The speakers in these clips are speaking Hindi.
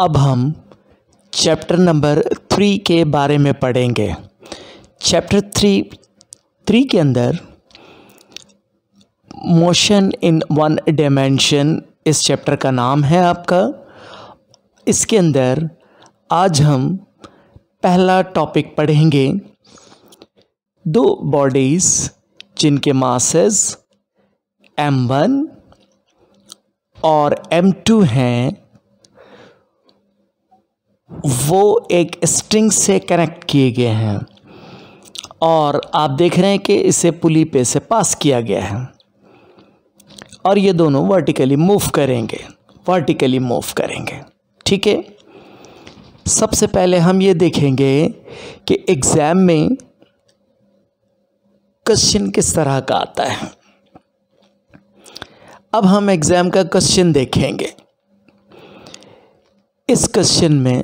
अब हम चैप्टर नंबर 3 के बारे में पढ़ेंगे। चैप्टर 3 के अंदर मोशन इन वन डायमेंशन इस चैप्टर का नाम है आपका। इसके अंदर आज हम पहला टॉपिक पढ़ेंगे, दो बॉडीज़ जिनके मासेस m1 और m2 हैं, वो एक स्ट्रिंग से कनेक्ट किए गए हैं और आप देख रहे हैं कि इसे पुली पे से पास किया गया है और ये दोनों वर्टिकली मूव करेंगे। ठीक है, सबसे पहले हम ये देखेंगे कि एग्ज़ाम में क्वेश्चन किस तरह का आता है। अब हम एग्ज़ाम का क्वेश्चन देखेंगे। इस क्वेश्चन में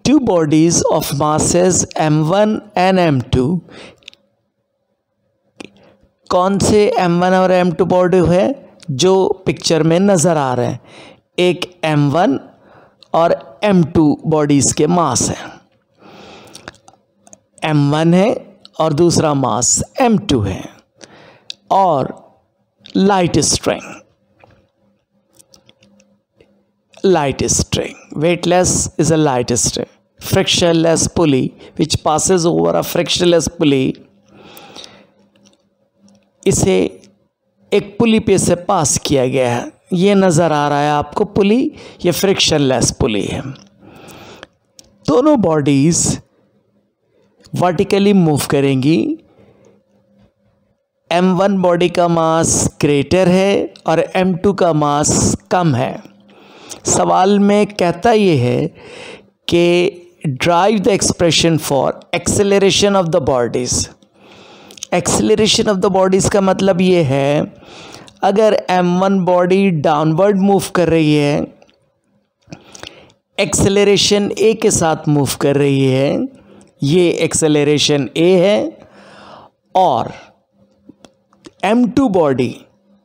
two bodies of masses m1 and m2, कौन से m1 और m2 बॉडी है जो पिक्चर में नज़र आ रहे हैं। एक m1 और m2 बॉडीज़ के मास हैं, m1 है और दूसरा मास m2 है। और light string, weightless is a light string, frictionless pulley which passes over a frictionless pulley। इसे एक पुली पे से पास किया गया है, ये नज़र आ रहा है आपको पुली, ये फ्रिक्शनलेस पुली है। दोनों बॉडीज़ वर्टिकली मूव करेंगी। m1 बॉडी का मास ग्रेटर है और m2 का मास कम है। सवाल में कहता ये है कि drive the expression for acceleration of the bodies. Acceleration of the bodies का मतलब ये है, अगर m1 बॉडी डाउनवर्ड मूव कर रही है, एक्सेलरेशन a के साथ मूव कर रही है, ये एक्सेलरेशन a है, और m2 बॉडी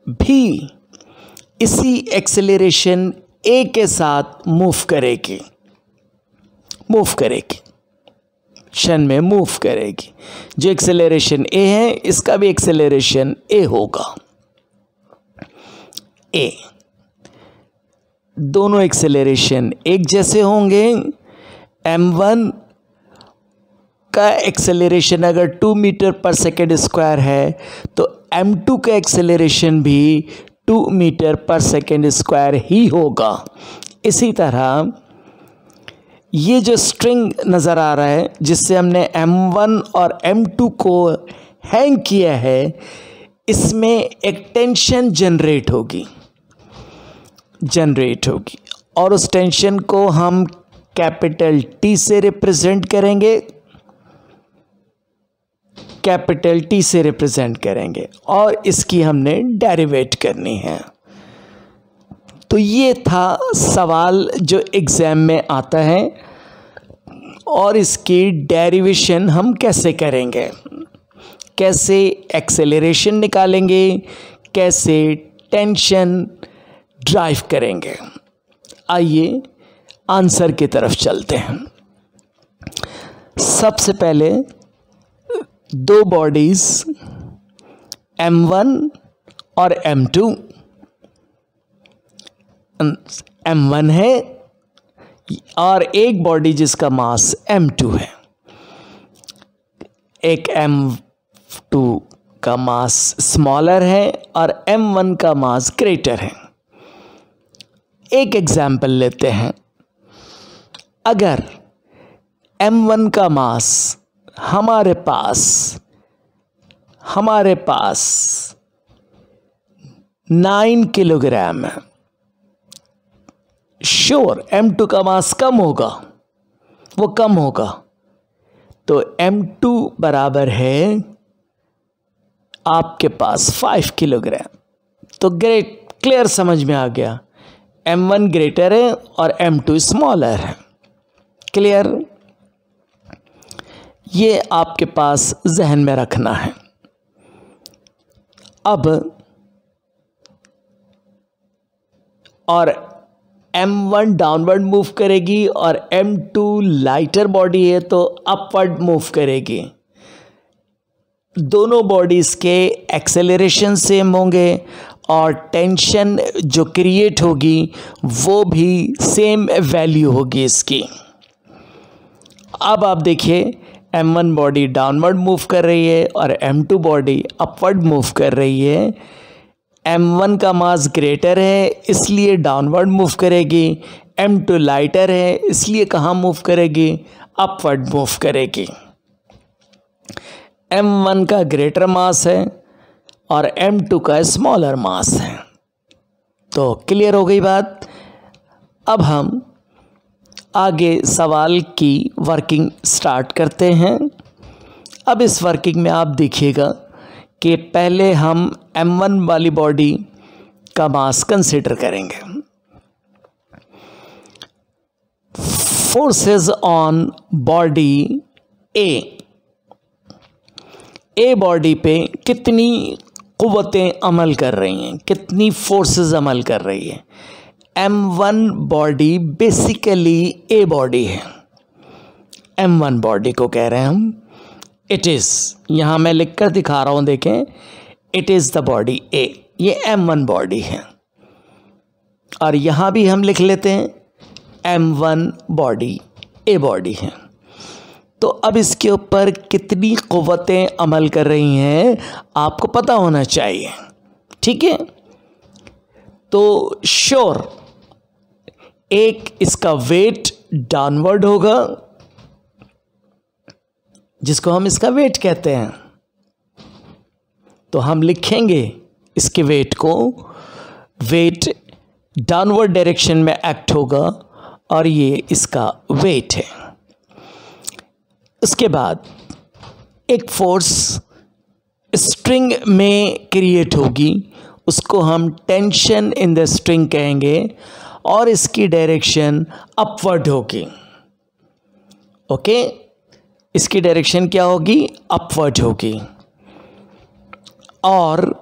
भी इसी एक्सेलरेशन a के साथ मूव करेगी, क्षण में मूव करेगी। जो एक्सेलरेशन a है, इसका भी एक्सेलरेशन a होगा। a दोनों एक्सेलरेशन एक जैसे होंगे। m1 का एक्सेलरेशन अगर 2 मीटर पर सेकेंड स्क्वायर है तो m2 का एक्सेलरेशन भी 2 मीटर पर सेकेंड स्क्वायर ही होगा। इसी तरह ये जो स्ट्रिंग नज़र आ रहा है जिससे हमने m1 और m2 को हैंग किया है, इसमें एक टेंशन जनरेट होगी और उस टेंशन को हम कैपिटल T से रिप्रेजेंट करेंगे और इसकी हमने डेरिवेट करनी है। तो ये था सवाल जो एग्ज़ाम में आता है और इसकी डेरिवेशन हम कैसे करेंगे, कैसे एक्सेलरेशन निकालेंगे, कैसे टेंशन ड्राइव करेंगे। आइए आंसर की तरफ चलते हैं। सबसे पहले दो बॉडीज़ m1 और m2, m1 है और एक बॉडी जिसका मास m2 है। एक m2 का मास स्मॉलर है और m1 का मास ग्रेटर है। एक एग्जाम्पल लेते हैं। अगर m1 का मास हमारे पास 9 किलोग्राम है, श्योर m2 का मास कम होगा, तो m2 बराबर है आपके पास 5 किलोग्राम। तो क्लियर समझ में आ गया, m1 ग्रेटर है और m2 स्मॉलर है। क्लियर, ये आपके पास जहन में रखना है। अब और m1 डाउनवर्ड मूव करेगी और m2 लाइटर बॉडी है तो अपवर्ड मूव करेगी। दोनों बॉडीज़ के एक्सेलरेशन सेम होंगे और टेंशन जो क्रिएट होगी वो भी सेम वैल्यू होगी इसकी। अब आप देखिए m1 बॉडी डाउनवर्ड मूव कर रही है और m2 बॉडी अपवर्ड मूव कर रही है। m1 का मास ग्रेटर है इसलिए डाउनवर्ड मूव करेगी, m2 लाइटर है इसलिए कहाँ मूव करेगी, अपवर्ड मूव करेगी। m1 का ग्रेटर मास है और m2 का स्मॉलर मास है। तो क्लियर हो गई बात। अब हम आगे सवाल की वर्किंग स्टार्ट करते हैं। अब इस वर्किंग में आप देखिएगा कि पहले हम m1 वाली बॉडी का मास कंसिडर करेंगे। Forces on body a body पे कितनी क़ुव्वतें अमल कर रही हैं, कितनी फोर्सेस अमल कर रही हैं। m1 body basically a body है। m1 बॉडी को कह रहे हैं हम इट इज़, यहाँ मैं लिख कर दिखा रहा हूँ, देखें, इट इज़ द बॉडी ए, ये m1 बॉडी है। और यहाँ भी हम लिख लेते हैं m1 बॉडी ए बॉडी है। तो अब इसके ऊपर कितनी क़ुव्वतें अमल कर रही हैं आपको पता होना चाहिए, ठीक है। तो श्योर एक इसका वेट डाउनवर्ड होगा जिसको हम इसका वेट कहते हैं। तो हम लिखेंगे इसके वेट को, वेट डाउनवर्ड डायरेक्शन में एक्ट होगा और ये इसका वेट है। उसके बाद एक फोर्स स्ट्रिंग में क्रिएट होगी, उसको हम टेंशन इन द स्ट्रिंग कहेंगे और इसकी डायरेक्शन अपवर्ड होगी। ओके, इसकी डायरेक्शन क्या होगी, अपवर्ड होगी। और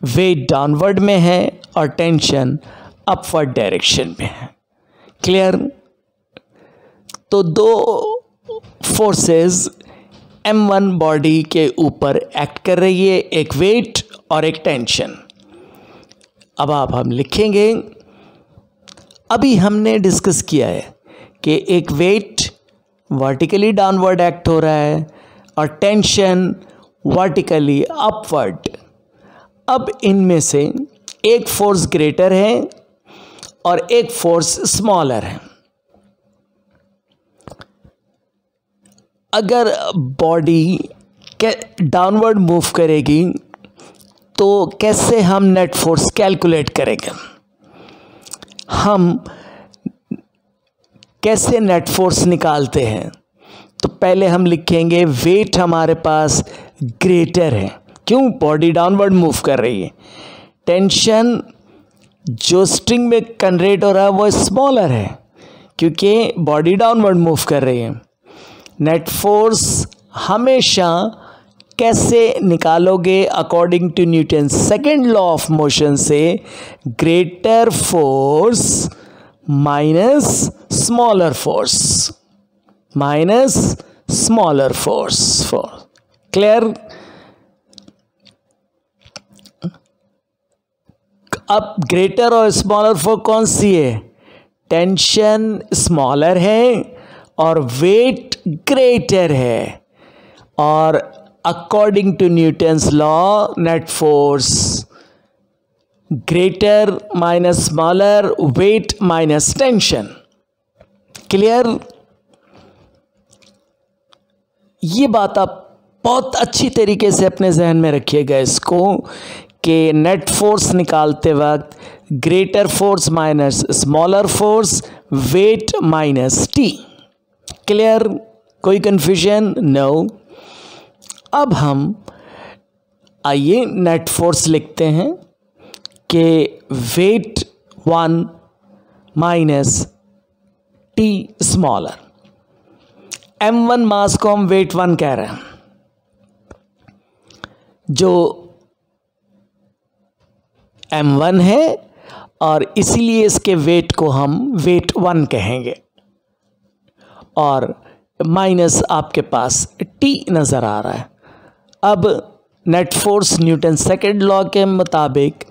वेट डाउनवर्ड में है और टेंशन अपवर्ड डायरेक्शन में है। क्लियर। तो दो फोर्सेस m1 बॉडी के ऊपर एक्ट कर रही है, एक वेट और एक टेंशन। अब हम लिखेंगे, अभी हमने डिस्कस किया है कि एक वेट वर्टिकली डाउनवर्ड एक्ट हो रहा है और टेंशन वर्टिकली अपवर्ड। अब इनमें से एक फोर्स ग्रेटर है और एक फोर्स स्मॉलर है। अगर बॉडी डाउनवर्ड मूव करेगी तो कैसे हम नेट फोर्स कैलकुलेट करेंगे, हम कैसे नेट फोर्स निकालते हैं। तो पहले हम लिखेंगे वेट हमारे पास ग्रेटर है, क्यों, बॉडी डाउनवर्ड मूव कर रही है। टेंशन जो स्ट्रिंग में कन्वर्ट हो रहा है वो स्मॉलर है क्योंकि बॉडी डाउनवर्ड मूव कर रही है। नेट फोर्स हमेशा कैसे निकालोगे, according to Newton second law of motion से, greater force minus smaller force, minus smaller force. Clear. अब ग्रेटर और स्मॉलर फोर्स कौन सी है, टेंशन स्मॉलर है और वेट ग्रेटर है। और according to Newton's law, net force greater minus smaller, weight minus tension. Clear. ये बात आप बहुत अच्छी तरीके से अपने जहन में रखिएगा इसको, कि नेट फोर्स निकालते वक्त greater force minus smaller force, weight minus T. Clear, कोई कन्फ्यूजन, नो। अब हम आइए नेट फोर्स लिखते हैं कि weight 1 minus T smaller. m1 mass को हम वेट 1 कह रहे हैं, जो m1 है, और इसीलिए इसके वेट को हम वेट 1 कहेंगे। और माइनस आपके पास T नज़र आ रहा है। अब net force Newton second law के मुताबिक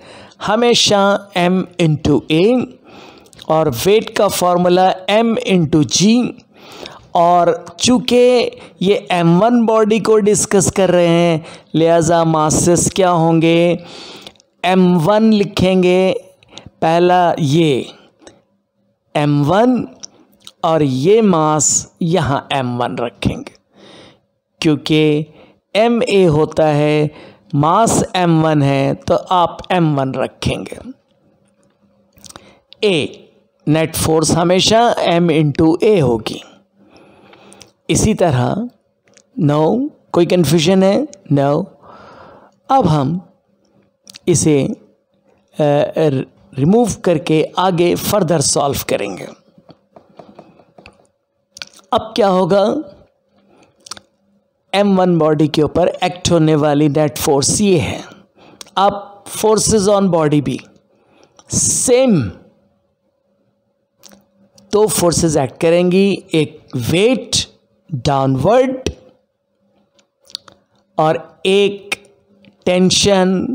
हमेशा m इंटू ए और वेट का फॉर्मूला m इंटू जी। और चूँकि ये m1 बॉडी को डिस्कस कर रहे हैं लिहाजा मासेस क्या होंगे, m1 लिखेंगे पहला ये m1 और ये मास यहाँ m1 रखेंगे, क्योंकि ma होता है मास m1 है तो आप m1 रखेंगे। a नेट फोर्स हमेशा m इंटू ए होगी। इसी तरह नो, कोई कन्फ्यूजन है? नो। अब हम इसे रिमूव करके आगे फर्दर सॉल्व करेंगे। अब क्या होगा, m1 बॉडी के ऊपर एक्ट होने वाली नेट फोर्स ये है। अब फोर्सेस ऑन बॉडी भी सेम, दो फोर्सेस एक्ट करेंगी, एक वेट डाउनवर्ड और एक टेंशन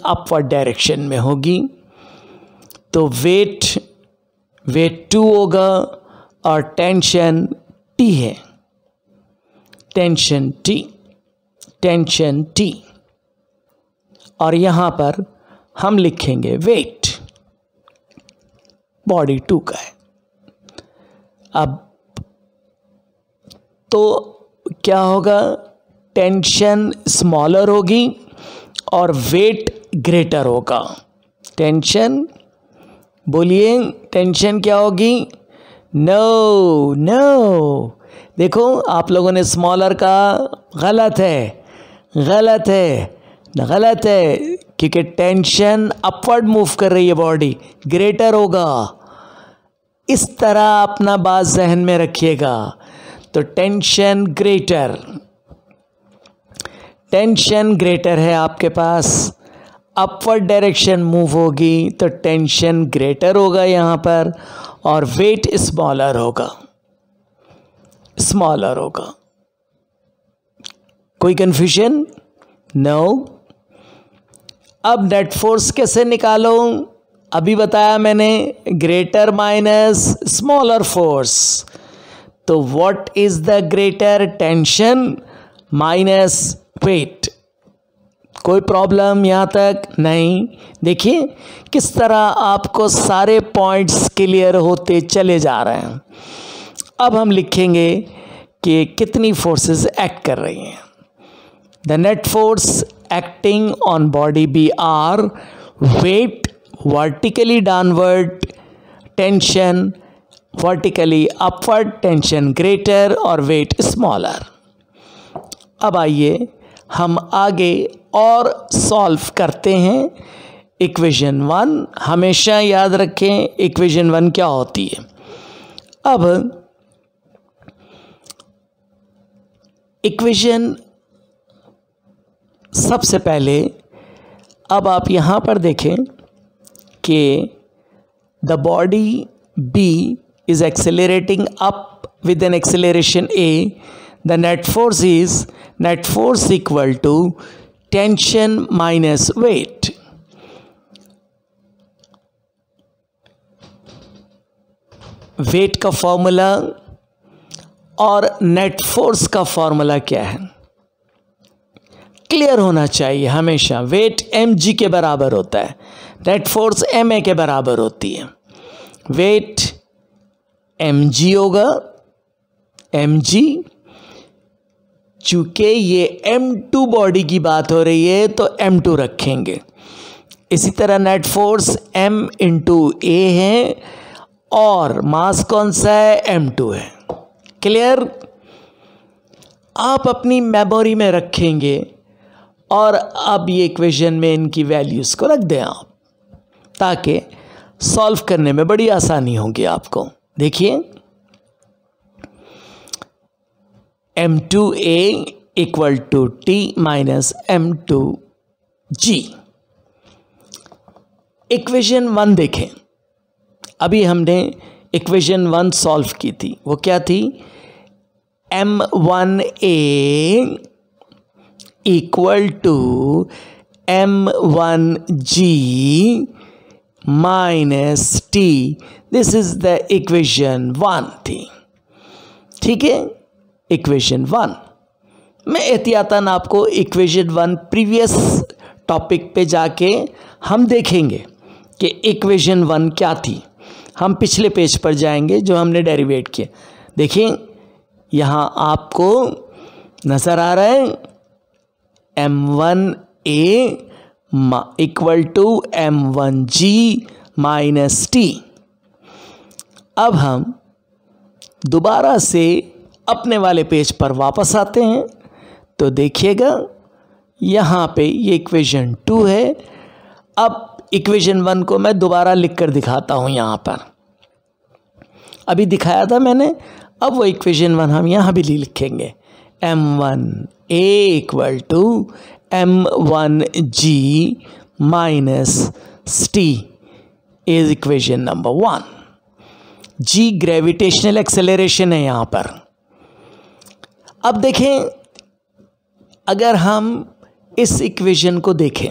अपवर्ड डायरेक्शन में होगी। तो वेट 2 होगा और टेंशन T है, टेंशन T। और यहाँ पर हम लिखेंगे वेट बॉडी 2 का है। अब तो क्या होगा, टेंशन स्मॉलर होगी और वेट ग्रेटर होगा। टेंशन, बोलिए टेंशन क्या होगी? नो, देखो आप लोगों ने स्मॉलर का गलत है, क्योंकि टेंशन अपवर्ड मूव कर रही है, बॉडी ग्रेटर होगा। इस तरह अपना बात जहन में रखिएगा। तो टेंशन ग्रेटर है आपके पास, अपवर्ड डायरेक्शन मूव होगी तो टेंशन ग्रेटर होगा यहाँ पर, और वेट स्मॉलर होगा। कोई कन्फ्यूजन? नो। अब नेट फोर्स कैसे निकालो? अभी बताया मैंने, ग्रेटर माइनस स्मॉलर फोर्स। तो what is the greater, tension minus weight. कोई प्रॉब्लम यहाँ तक नहीं? देखिए किस तरह आपको सारे पॉइंट्स क्लियर होते चले जा रहे हैं। अब हम लिखेंगे कि कितनी फोर्सेस एक्ट कर रही हैं। The net force acting on body B are weight vertically downward, tension vertically upward, tension greater और वेट स्मॉलर। अब आइए हम आगे और सॉल्व करते हैं। इक्वेशन 1 हमेशा याद रखें, इक्वेशन 1 क्या होती है। अब इक्वेशन सबसे पहले अब आप यहाँ पर देखें कि the body B is accelerating up with an acceleration A. The net force equal to tension minus weight. Weight का फॉर्मूला और नेट फोर्स का फॉर्मूला क्या है, क्लियर होना चाहिए हमेशा। वेट mg के बराबर होता है, नेट फोर्स ma के बराबर होती है। वेट mg होगा, mg, चूंकि ये m2 बॉडी की बात हो रही है तो m2 रखेंगे। इसी तरह नेट फोर्स m इंटू ए है और मास कौन सा है, m2 है। क्लियर? आप अपनी मेमोरी में रखेंगे और अब ये इक्वेशन में इनकी वैल्यूज़ को रख दें आप, ताकि सॉल्व करने में बड़ी आसानी होगी आपको। देखिए m2a equal to t minus m2g। Equation 1 देखें, अभी हमने इक्वेशन 1 सॉल्व की थी, वो क्या थी, m1a equal to m1g minus T, this is the equation 1 थी। ठीक है, इक्वेशन 1 मैं एहतियातन आपको इक्वेशन 1 प्रीवियस टॉपिक पे जाके हम देखेंगे कि इक्वेशन 1 क्या थी। हम पिछले पेज पर जाएंगे जो हमने डेरिवेट किया। देखिए यहाँ आपको नज़र आ रहा है m1a equal to m1g minus T. अब हम दोबारा से अपने वाले पेज पर वापस आते हैं तो देखिएगा यहाँ पे ये इक्वेशन 2 है। अब इक्वेशन 1 को मैं दोबारा लिख कर दिखाता हूँ, यहाँ पर अभी दिखाया था मैंने, अब वो इक्वेशन 1 हम यहाँ भी लिखेंगे, m1a equal to m1g minus T is equation number 1। g gravitational acceleration है यहाँ पर। अब देखें, अगर हम इस इक्वेशन को देखें,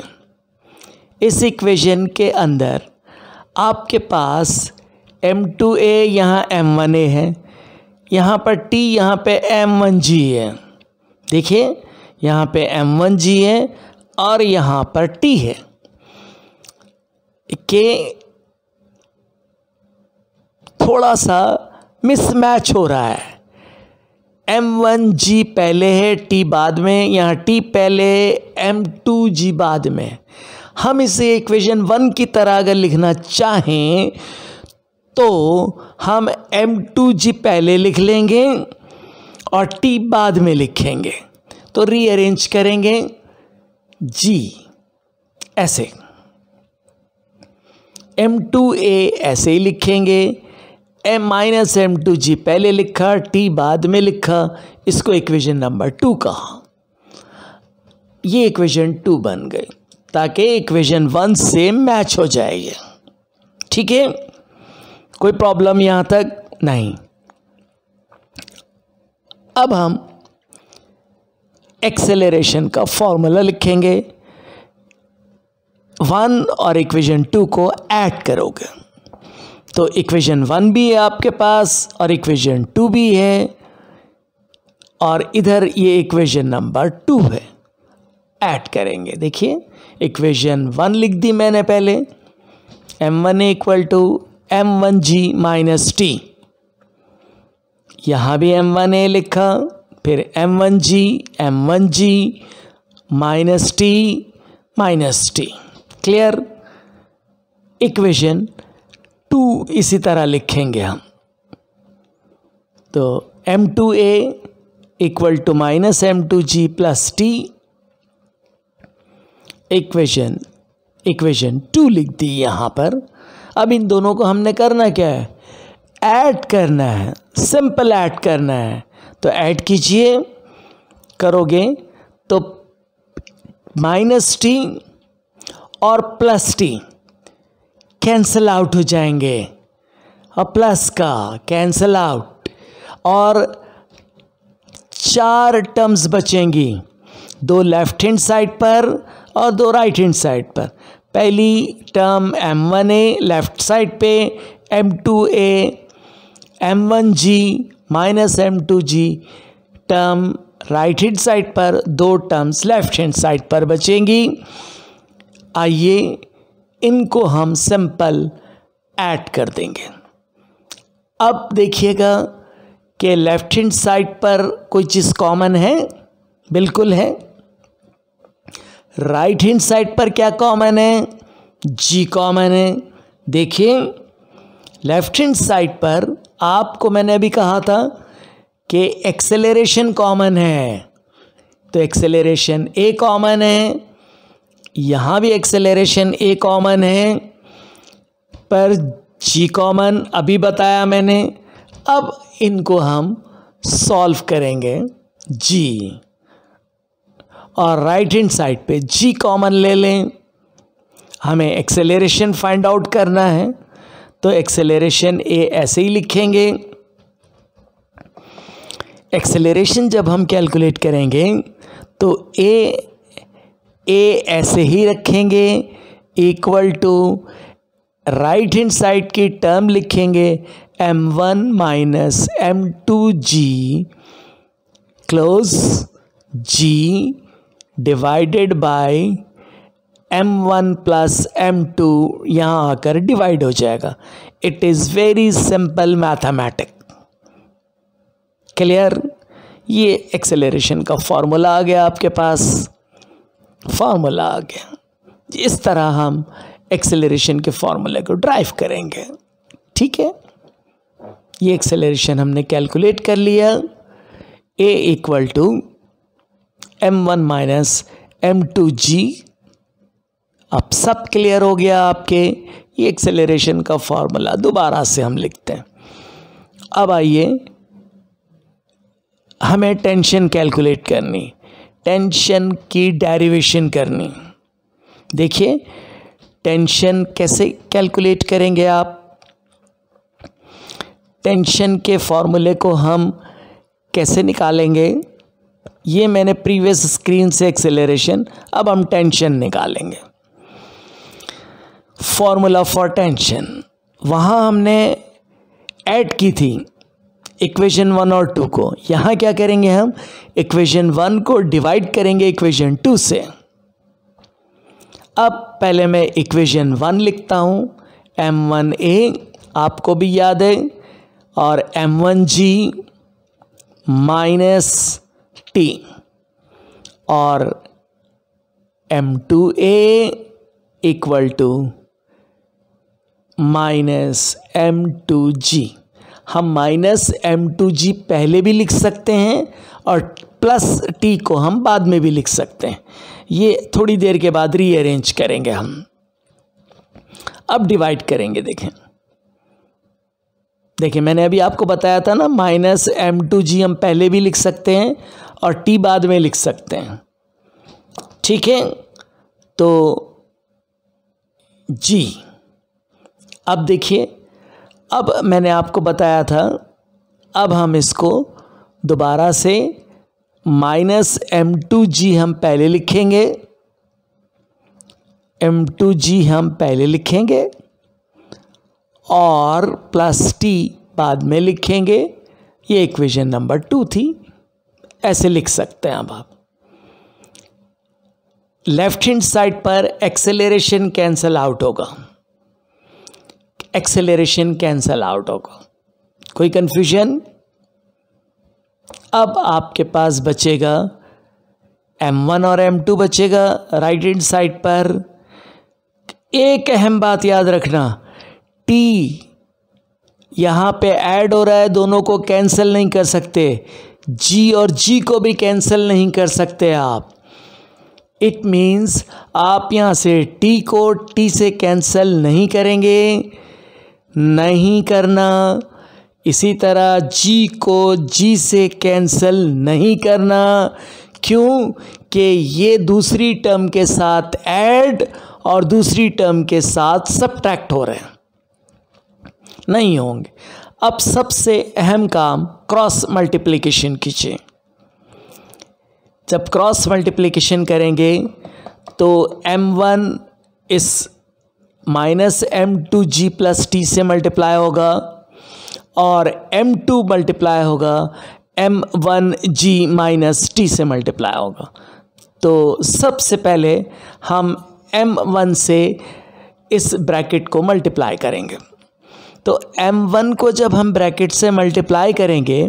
इस इक्वेशन के अंदर आपके पास m2a यहाँ m1a है, यहाँ पर t यहाँ पे m1g है। देखिए यहाँ पे m1g है और यहाँ पर t है के थोड़ा सा मिसमैच हो रहा है। m1g पहले है, t बाद में, यहाँ t पहले m2g बाद में। हम इसे इक्वेशन 1 की तरह अगर लिखना चाहें तो हम m2g पहले लिख लेंगे और t बाद में लिखेंगे, तो रीअरेंज करेंगे g ऐसे, m2a ऐसे ही लिखेंगे, m-m2g पहले लिखा, t बाद में लिखा, इसको इक्वेशन नंबर 2 कहा। ये इक्वेशन 2 बन गई ताकि इक्वेशन 1 से मैच हो जाएगी। ठीक है, कोई प्रॉब्लम यहाँ तक नहीं। अब हम एक्सेलरेशन का फॉर्मूला लिखेंगे, 1 और इक्वेशन 2 को ऐड करोगे तो इक्वेशन 1 भी है आपके पास और इक्वेशन 2 भी है, और इधर ये इक्वेशन नंबर 2 है, ऐड करेंगे। देखिए इक्वेशन 1 लिख दी मैंने पहले, m1a equal to m1g minus T, यहाँ भी m1a लिखा, फिर m1g minus T, clear. Equation 2 इसी तरह लिखेंगे हम, तो m2a equal to minus m2g plus T, equation 2 लिख दी यहाँ पर। अब इन दोनों को हमने करना क्या है, ऐड करना है, सिंपल ऐड करना है, तो ऐड कीजिए, करोगे तो माइनस टी और प्लस टी कैंसल आउट हो जाएंगे, और प्लस का कैंसल आउट, और 4 टर्म्स बचेंगी, 2 लेफ्ट हैंड साइड पर और 2 राइट हैंड साइड पर। पहली टर्म m1a लेफ्ट साइड पे, m2a m1g minus m2g term right hand side पर, 2 टर्म्स लेफ्ट हैंड साइड पर बचेंगी। आइए इनको हम सिंपल ऐड कर देंगे। अब देखिएगा कि लेफ्ट हैंड साइड पर कोई चीज़ कॉमन है, बिल्कुल है। राइट हैंड साइड पर क्या कॉमन है, g कॉमन है। देखिए लेफ्ट हैंड साइड पर आपको मैंने अभी कहा था कि एक्सेलरेशन कॉमन है, तो एक्सेलरेशन a कॉमन है, यहाँ भी एक्सेलरेशन a कॉमन है, पर g कॉमन अभी बताया मैंने। अब इनको हम सॉल्व करेंगे, g और राइट हैंड साइड पे g कॉमन ले लें। हमें एक्सेलरेशन फाइंड आउट करना है, तो एक्सेलरेशन ए ऐसे ही लिखेंगे। एक्सेलरेशन जब हम कैलकुलेट करेंगे तो ए ऐसे ही रखेंगे, equal to right hand side की टर्म लिखेंगे m1 minus m2g close g divided by m1 plus m2, यहाँ आकर डिवाइड हो जाएगा। It is very simple mathematic. Clear? ये एक्सेलरेशन का फॉर्मूला आ गया आपके पास, फॉर्मूला आ गया। इस तरह हम एक्सेलरेशन के फॉर्मूले को ड्राइव करेंगे। ठीक है, ये एक्सेलरेशन हमने कैलकुलेट कर लिया। a equal to m1 minus m2g। अब सब क्लियर हो गया आपके। ये एक्सेलरेशन का फॉर्मूला दोबारा से हम लिखते हैं। अब आइए, हमें टेंशन कैलकुलेट करनी, टेंशन की डेरिवेशन करनी। देखिए टेंशन कैसे कैलकुलेट करेंगे आप। टेंशन के फॉर्मूले को हम कैसे निकालेंगे, ये मैंने प्रीवियस स्क्रीन से एक्सेलरेशन, अब हम टेंशन निकालेंगे। फॉर्मूला फॉर टेंशन वहाँ हमने ऐड की थी इक्वेशन 1 और 2 को। यहाँ क्या करेंगे, हम इक्वेशन 1 को डिवाइड करेंगे इक्वेशन 2 से। अब पहले मैं इक्वेशन 1 लिखता हूँ, m1a आपको भी याद है, और m1g माइनस t, और m2a equal to minus m2g। हम माइनस m2g पहले भी लिख सकते हैं और प्लस t को हम बाद में भी लिख सकते हैं। ये थोड़ी देर के बाद रीअरेंज करेंगे हम। अब डिवाइड करेंगे। देखिए मैंने अभी आपको बताया था ना, माइनस m2g हम पहले भी लिख सकते हैं और t बाद में लिख सकते हैं। ठीक है, तो g। अब देखिए, अब मैंने आपको बताया था, अब हम इसको दोबारा से माइनस m2g हम पहले लिखेंगे, m2g हम पहले लिखेंगे और प्लस t बाद में लिखेंगे। ये इक्वेशन नंबर 2 थी, ऐसे लिख सकते हैं। अब आप लेफ्ट हैंड साइड पर एक्सेलरेशन कैंसल आउट होगा, एक्सेलरेशन कैंसल आउट होगा। कोई कंफ्यूजन? अब आपके पास बचेगा m1 और m2 बचेगा राइट हैंड साइड पर। एक अहम बात याद रखना, t यहाँ पे ऐड हो रहा है, दोनों को कैंसिल नहीं कर सकते। g और g को भी कैंसिल नहीं कर सकते आप। इट मीन्स आप यहाँ से t को t से कैंसिल नहीं करेंगे, नहीं करना। इसी तरह g को g से कैंसिल नहीं करना। क्यों? कि ये दूसरी टर्म के साथ ऐड और दूसरी टर्म के साथ सब्ट्रैक्ट हो रहे हैं, नहीं होंगे। अब सबसे अहम काम क्रॉस मल्टीप्लिकेशन कीजिए। जब क्रॉस मल्टीप्लिकेशन करेंगे तो m1 इस माइनस m2g प्लस t से मल्टीप्लाई होगा और m2 मल्टीप्लाई होगा m1g माइनस t से मल्टीप्लाई होगा। तो सबसे पहले हम m1 से इस ब्रैकेट को मल्टीप्लाई करेंगे। तो m1 को जब हम ब्रैकेट से मल्टीप्लाई करेंगे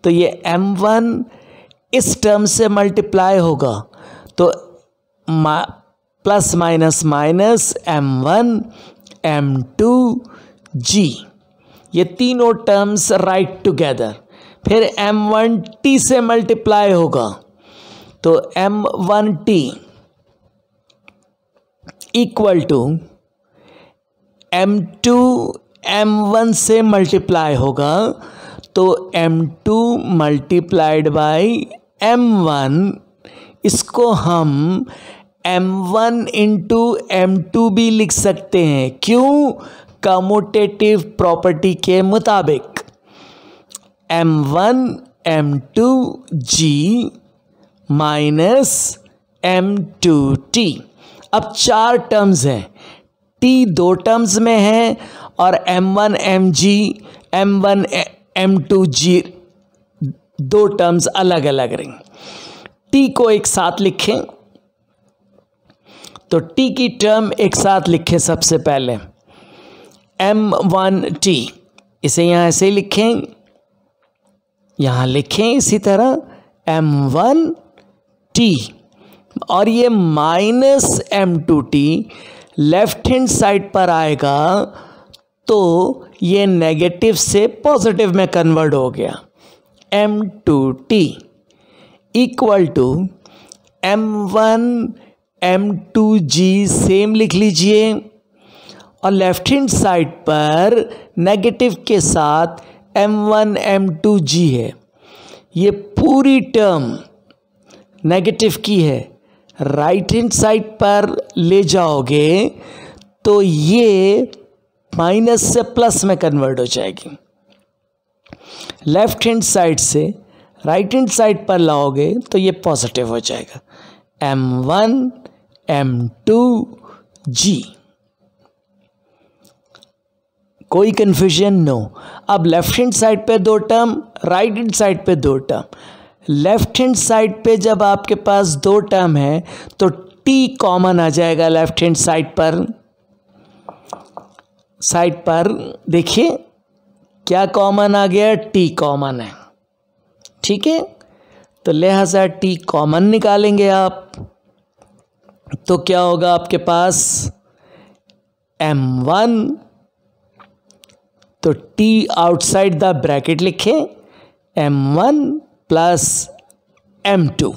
तो ये m1 इस टर्म से मल्टीप्लाई होगा, तो plus minus minus m1 m2 g, ये तीनों टर्म्स राइट टुगेदर। फिर m1 t से मल्टीप्लाई होगा, तो m1 t equal to m2 m1 से मल्टीप्लाई होगा, तो m2 मल्टीप्लाइड बाई m1, इसको हम m1 इंटू m2 भी लिख सकते हैं। क्यों? कम्यूटेटिव प्रॉपर्टी के मुताबिक m1 m2 g minus m2t। अब 4 टर्म्स हैं, t 2 टर्म्स में है और m1 mg m1 m2g 2 terms अलग अलग रही। t को एक साथ लिखें, तो t की टर्म एक साथ लिखें। सबसे पहले m1t, इसे यहां ऐसे लिखें, यहां लिखें इसी तरह m1t, और ये minus m2t left hand side पर आएगा तो ये नेगेटिव से पॉजिटिव में कन्वर्ट हो गया। m2t equal to m1 m2g same लिख लीजिए, और लेफ्ट हैंड साइड पर नेगेटिव के साथ m1 m2g है। ये पूरी टर्म नेगेटिव की है, राइट हैंड साइड पर ले जाओगे तो ये माइनस से प्लस में कन्वर्ट हो जाएगी। लेफ्ट हैंड साइड से राइट हैंड साइड पर लाओगे तो ये पॉजिटिव हो जाएगा। m1 m2g। कोई कंफ्यूजन? नो। अब लेफ्ट हैंड साइड पे 2 टर्म, राइट हैंड साइड पे 2 टर्म। लेफ्ट हैंड साइड पे जब आपके पास 2 टर्म है तो t कॉमन आ जाएगा लेफ्ट हैंड साइड पर देखिए क्या कॉमन आ गया, t कॉमन है। ठीक है, तो लिहाजा t कॉमन निकालेंगे आप, तो क्या होगा आपके पास m1, तो t आउटसाइड द ब्रैकेट लिखें, m1 प्लस m2।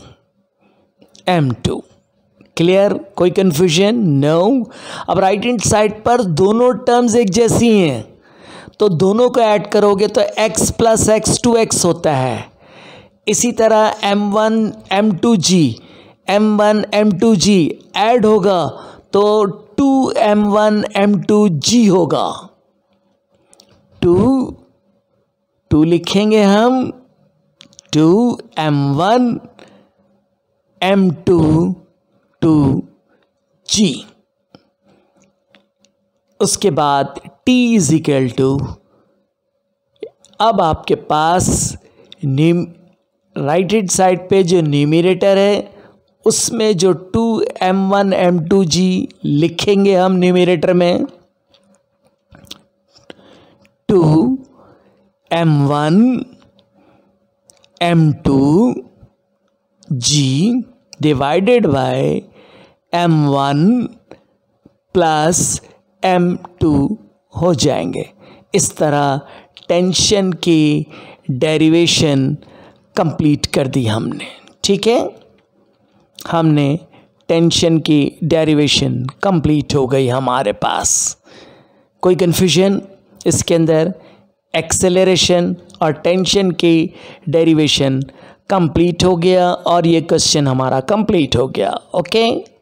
क्लियर? कोई कंफ्यूजन? नो। अब राइट हैंड साइड पर दोनों टर्म्स एक जैसी हैं, तो दोनों को ऐड करोगे तो x प्लस x 2x होता है। इसी तरह m1 m2g ऐड होगा तो 2m1 m2g होगा। 2 लिखेंगे हम, 2m1 m2g। उसके बाद t इज इक्वल टू, अब आपके पास राइट हैंड साइड पे जो न्यूमरेटर है उसमें जो 2m1 m2g लिखेंगे हम न्यूमरेटर में, 2m1 m2g divided by m1 plus m2 हो जाएंगे। इस तरह टेंशन की डेरिवेशन कंप्लीट कर दी हमने। ठीक है, हमने टेंशन की डेरिवेशन कंप्लीट हो गई हमारे पास। कोई कन्फ्यूजन इसके अंदर? एक्सेलरेशन और टेंशन की डेरिवेशन कंप्लीट हो गया और ये क्वेश्चन हमारा कंप्लीट हो गया। ओके।